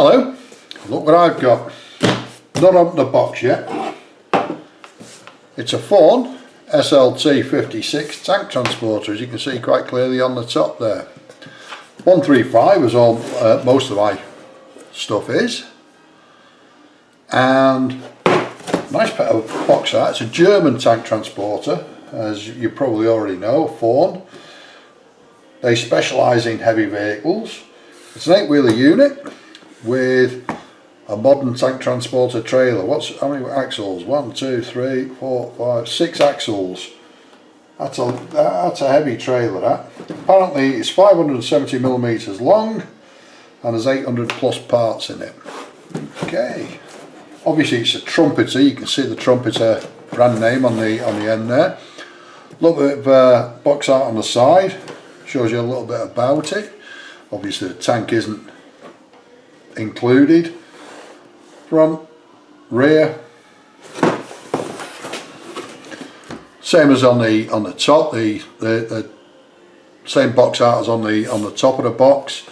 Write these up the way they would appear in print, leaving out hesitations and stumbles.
Hello, look what I've got. Not opened the box yet. It's a Faun SLT 56 tank transporter, as you can see quite clearly on the top there. 135 is all most of my stuff is. And nice bit of box art. It's a German tank transporter, as you probably already know, Faun. They specialise in heavy vehicles. It's an 8-wheeler unit with a modern tank transporter trailer. How many axles? 1, 2, 3, 4, 5, 6 axles. That's a heavy trailer, that. Apparently it's 570mm long and there's 800 plus parts in it. Okay. Obviously it's a trumpeter. You can see the trumpeter brand name on the end there. A little bit of box art on the side. Shows you a little bit about it. Obviously the tank isn't included. Front, rear, same as on the top. The same box art as on the top of the box,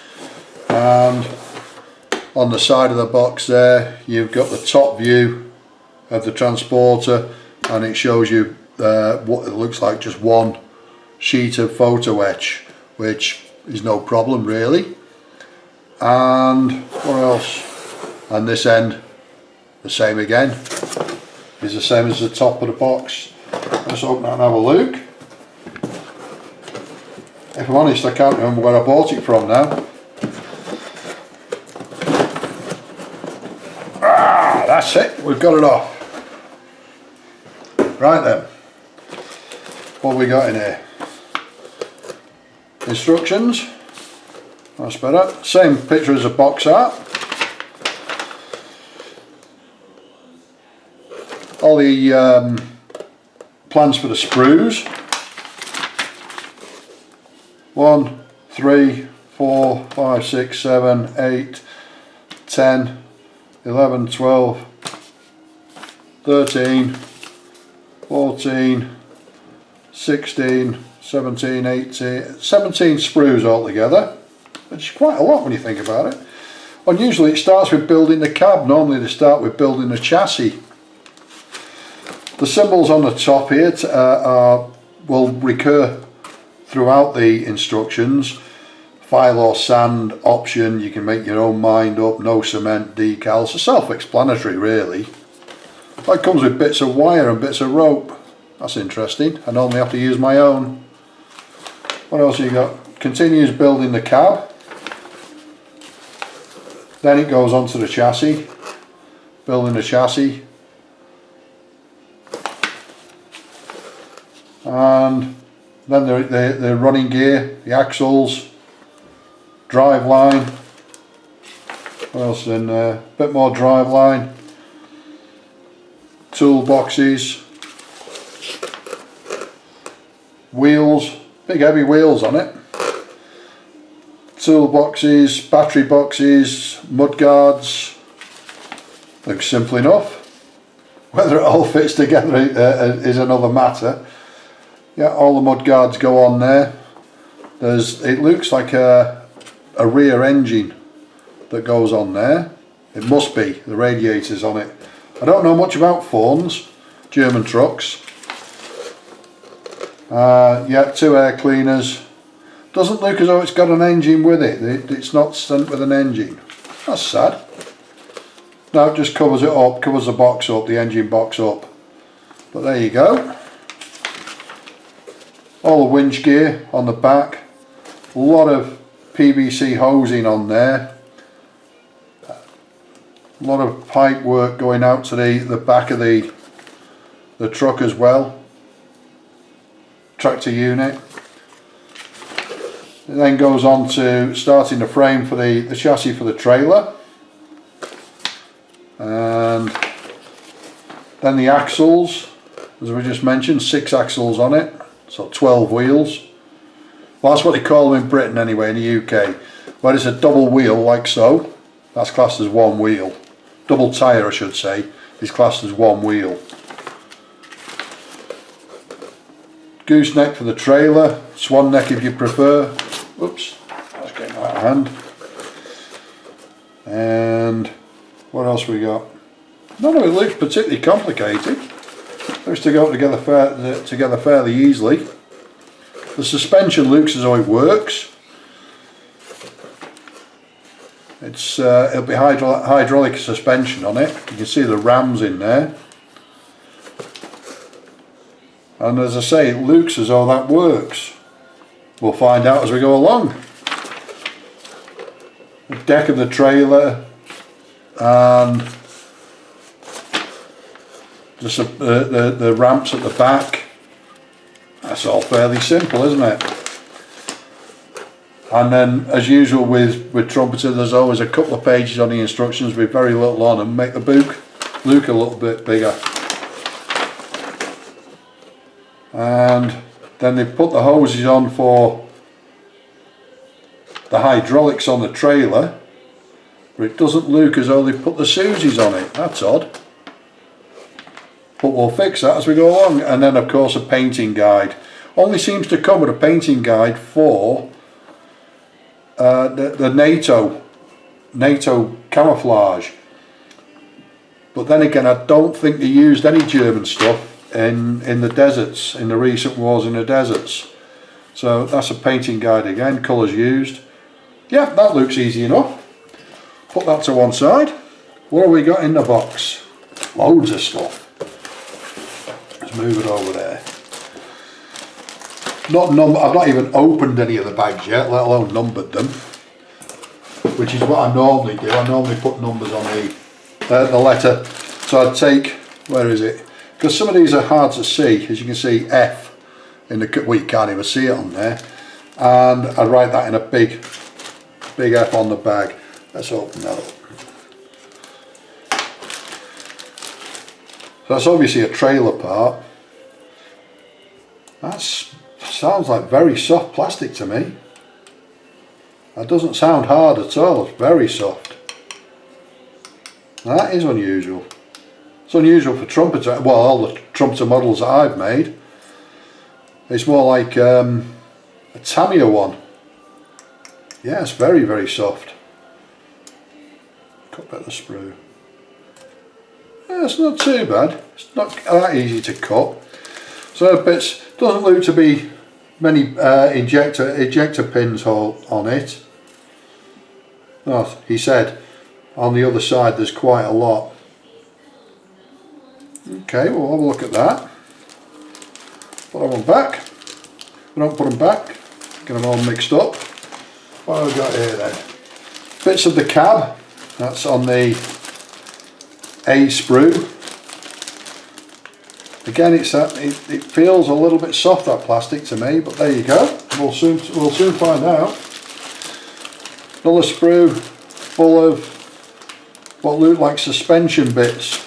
and on the side of the box there you've got the top view of the transporter, and it shows you what it looks like, just one sheet of photo etch, which is no problem really. And what else? And this end, the same again, is the same as the top of the box. Let's open that and have a look. If I'm honest, I can't remember where I bought it from now. Ah, that's it, we've got it off. Right then, what have we got in here? Instructions, that's better. Same picture as a box art. All the plans for the sprues. 1, 3, 4, 5, 6, 7, 8, 10, 11, 12, 13, 14, 16, 17, 18, 17 sprues altogether, which is quite a lot when you think about it. And usually it starts with building the cab. Normally they start with building the chassis. The symbols on the top here will recur throughout the instructions. File or sand option, you can make your own mind up, no cement, decals. So self-explanatory really. It comes with bits of wire and bits of rope. That's interesting. I normally have to use my own. What else you got? Continues building the cab. Then it goes on to the chassis. Building the chassis. And then the running gear, the axles, drive line. What else in there? A bit more drive line. Toolboxes. Wheels, big heavy wheels on it. Toolboxes, battery boxes, mud guards. Looks simple enough. Whether it all fits together is another matter. Yeah, all the mud guards go on there. It looks like a rear engine that goes on there. It must be, the radiators on it. I don't know much about Fauns, German trucks. Yeah, 2 air cleaners. Doesn't look as though it's got an engine with it. It's not sent with an engine. That's sad. No, it just covers it up, covers the box up, the engine box up. But there you go. All the winch gear on the back. A lot of PVC hosing on there. A lot of pipe work going out to the back of the truck as well. Tractor unit. It then goes on to starting the frame for the chassis for the trailer, and then the axles, as we just mentioned, 6 axles on it, so 12 wheels. Well, that's what they call them in Britain anyway, in the UK. Where it's a double wheel like so, that's classed as 1 wheel. Double tyre I should say, is classed as 1 wheel. Gooseneck for the trailer, swan neck if you prefer. Oops, that's getting out of hand. And what else we got? None of it looks particularly complicated. Looks to go together fairly easily. The suspension looks as though it works. It'll be hydraulic suspension on it. You can see the rams in there. And as I say, it looks as though that works. We'll find out as we go along. The deck of the trailer and just the ramps at the back. That's all fairly simple, isn't it? And then, as usual with trumpeter, there's always a couple of pages on the instructions with very little on them, make the book look a little bit bigger. And then they put the hoses on for the hydraulics on the trailer, but it doesn't look as though they put the Susies on it. That's odd. But we'll fix that as we go along. And then of course a painting guide. Only seems to come with a painting guide for the NATO camouflage. But then again, I don't think they used any German stuff in the deserts, in the recent wars in the deserts. So that's a painting guide again, colours used. Yeah, that looks easy enough. Put that to one side. What have we got in the box? Loads of stuff. Let's move it over there. I've not even opened any of the bags yet, let alone numbered them, which is what I normally do. I normally put numbers on the letter. So I'd take, where is it? Because some of these are hard to see. As you can see, F in the, well, you can't even see it on there. And I'd write that in a big F on the bag. Let's open that up. So that's obviously a trailer part. That sounds like very soft plastic to me. That doesn't sound hard at all. It's very soft. That is unusual. It's unusual for trumpeter, well, all the trumpeter models that I've made. It's more like a Tamiya one. Yeah, it's very, very soft. Cut back the sprue. Yeah, it's not too bad. It's not that easy to cut. So bits, doesn't look to be many ejector pins on it. Oh, he said on the other side there's quite a lot. Okay, we'll have a look at that. Put that one back. We don't put them back, get them all mixed up. What have we got here then? Bits of the cab, that's on the A sprue. Again, it feels a little bit soft, that plastic, to me, but there you go. We'll soon find out. Another sprue full of what look like suspension bits.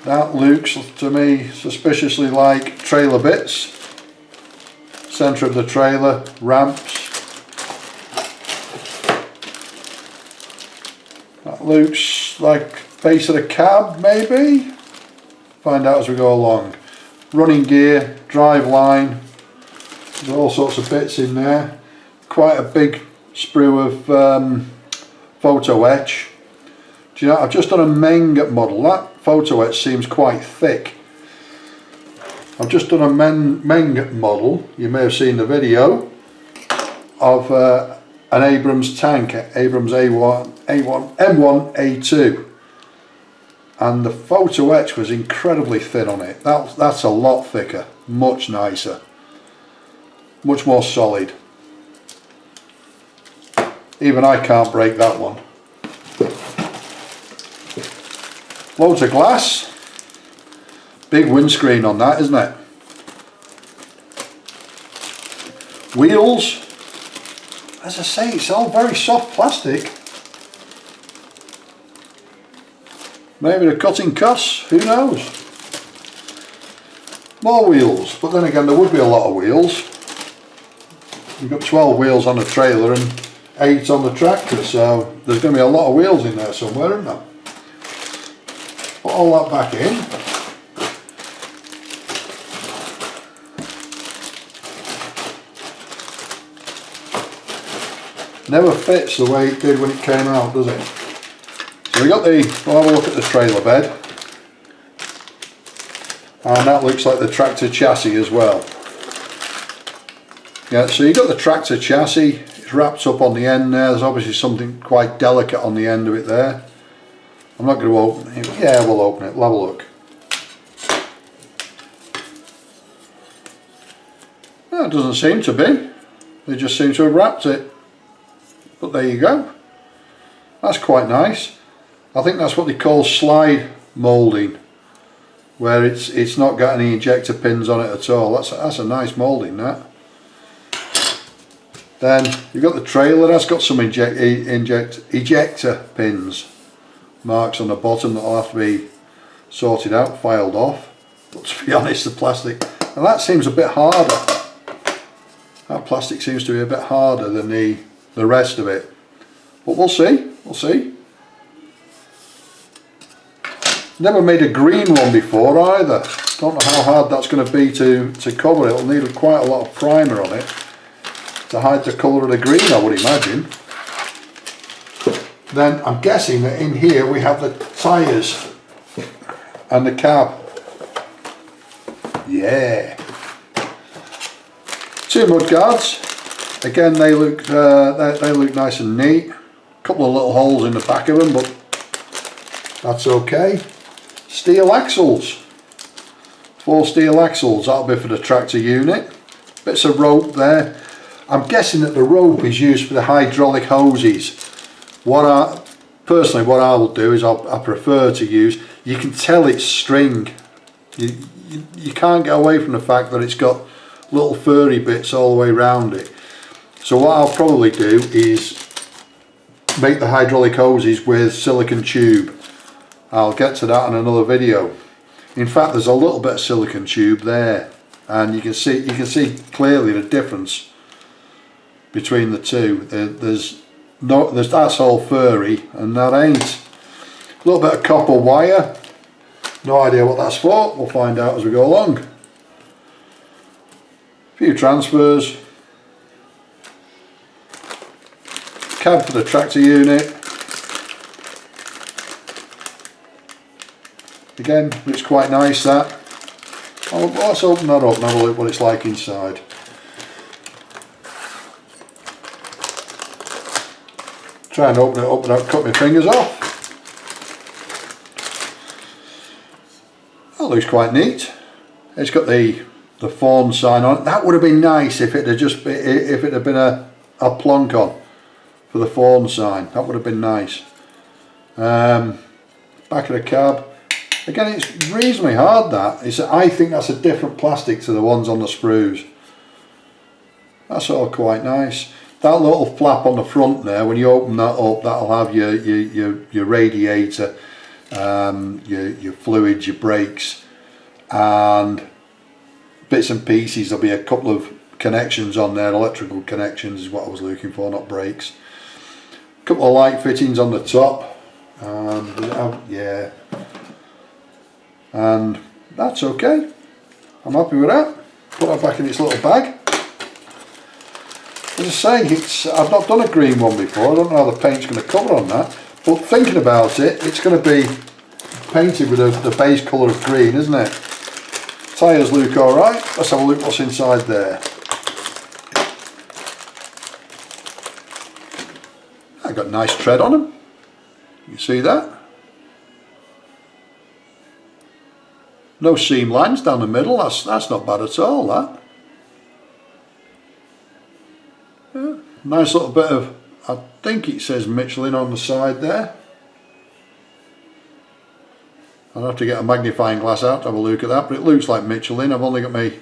That looks to me suspiciously like trailer bits. Centre of the trailer, ramps. That looks like base of the cab, maybe? Find out as we go along. Running gear, drive line. There's all sorts of bits in there. Quite a big sprue of photo etch. Do you know, I've just done a Meng model. That photo etch seems quite thick. I've just done a Meng model, you may have seen the video, of an Abrams tank, Abrams M1, A2. And the photo etch was incredibly thin on it. That's a lot thicker, much nicer, much more solid. Even I can't break that one. Loads of glass. Big windscreen on that, isn't it? Wheels. As I say, it's all very soft plastic. Maybe the cutting costs, who knows? More wheels, but then again there would be a lot of wheels. You've got 12 wheels on the trailer and 8 on the tractor, so there's going to be a lot of wheels in there somewhere, isn't there? Put all that back in. never fits the way it did when it came out, does it? So we'll have a look at the trailer bed, and that looks like the tractor chassis as well. Yeah, so you've got the tractor chassis, it's wrapped up on the end there. There's obviously something quite delicate on the end of it there. I'm not going to open it. Yeah, we'll open it, we'll have a look. Well, it doesn't seem to be. They just seem to have wrapped it. But there you go. That's quite nice. I think that's what they call slide moulding, where it's not got any ejector pins on it at all. That's a nice moulding, that. Then you've got the trailer. That's got some ejector pins, marks on the bottom that'll have to be sorted out, filed off. But to be honest, the plastic, and that seems a bit harder. That plastic seems to be a bit harder than the rest of it. But we'll see. We'll see. Never made a green one before either. Don't know how hard that's going to be to cover. It'll need quite a lot of primer on it to hide the colour of the green, I would imagine. Then I'm guessing that in here we have the tyres and the cab. Yeah. 2 mud guards. Again, they look nice and neat. A couple of little holes in the back of them, but that's okay. Steel axles. 4 steel axles. That'll be for the tractor unit. Bits of rope there. I'm guessing that the rope is used for the hydraulic hoses. Personally, what I will do is I prefer to use, you can tell it's string. You can't get away from the fact that it's got little furry bits all the way around it. So what I'll probably do is make the hydraulic hoses with silicone tube. I'll get to that in another video. In fact, there's a little bit of silicone tube there, and you can see clearly the difference between the two. That's all furry and that ain't. A little bit of copper wire, no idea what that's for, we'll find out as we go along. A few transfers, cab for the tractor unit. Again, looks quite nice, that. Let's open that up and have a look what it's like inside. Try and open it up without cutting my fingers off. That looks quite neat. It's got the Faun sign on it. That would have been nice if it had been a plonk on for the Faun sign. That would have been nice. Back of the cab. Again, it's reasonably hard, that. I think that's a different plastic to the ones on the Sprues. That's all quite nice. That little flap on the front there, when you open that up, that'll have your radiator, your fluids, your brakes, and bits and pieces. There'll be a couple of connections on there, electrical connections is what I was looking for, not brakes. A couple of light fittings on the top, yeah, and that's okay. I'm happy with that. Put that back in its little bag. As I say, I've not done a green one before. I don't know how the paint's going to cover on that, but thinking about it, it's going to be painted with the base colour of green, isn't it? Tyres look alright. Let's have a look what's inside there. I've got nice tread on them. You see that? No seam lines down the middle. That's not bad at all, that. Yeah, nice little bit of, I think it says Michelin on the side there. I'll have to get a magnifying glass out to have a look at that, but it looks like Michelin. I've only got my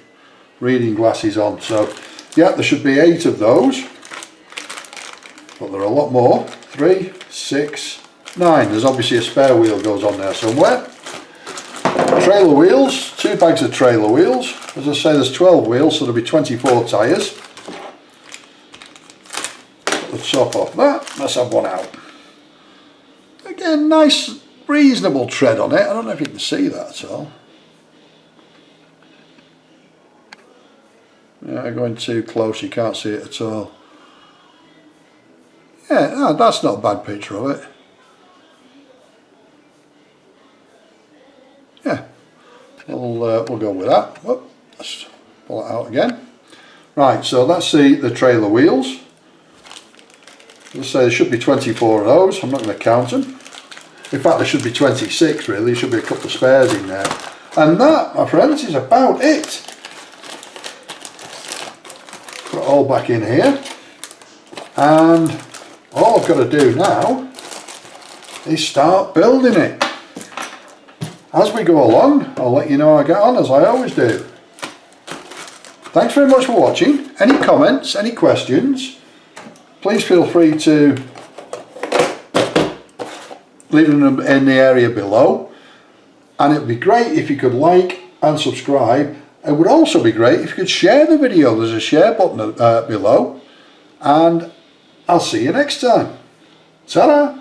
reading glasses on, so yeah, there should be 8 of those, but there are a lot more. 3, 6, 9. There's obviously a spare wheel goes on there somewhere. Trailer wheels, 2 bags of trailer wheels. As I say, there's 12 wheels, so there'll be 24 tyres. Put the top off that. Let's have one out. Again, nice, reasonable tread on it. I don't know if you can see that at all. Yeah, going too close, you can't see it at all. Yeah, no, that's not a bad picture of it. Yeah, we'll go with that. Whoop, let's pull it out again. Right, so that's the trailer wheels. Let's say there should be 24 of those. I'm not going to count them. In fact, there should be 26 really. There should be a couple of spares in there. And that, my friends, is about it. Put it all back in here. And all I've got to do now is start building it. As we go along, I'll let you know how I get on, as I always do. Thanks very much for watching. Any comments, any questions, please feel free to leave them in the area below. And it would be great if you could like and subscribe. It would also be great if you could share the video. There's a share button below. And I'll see you next time. Ta-da!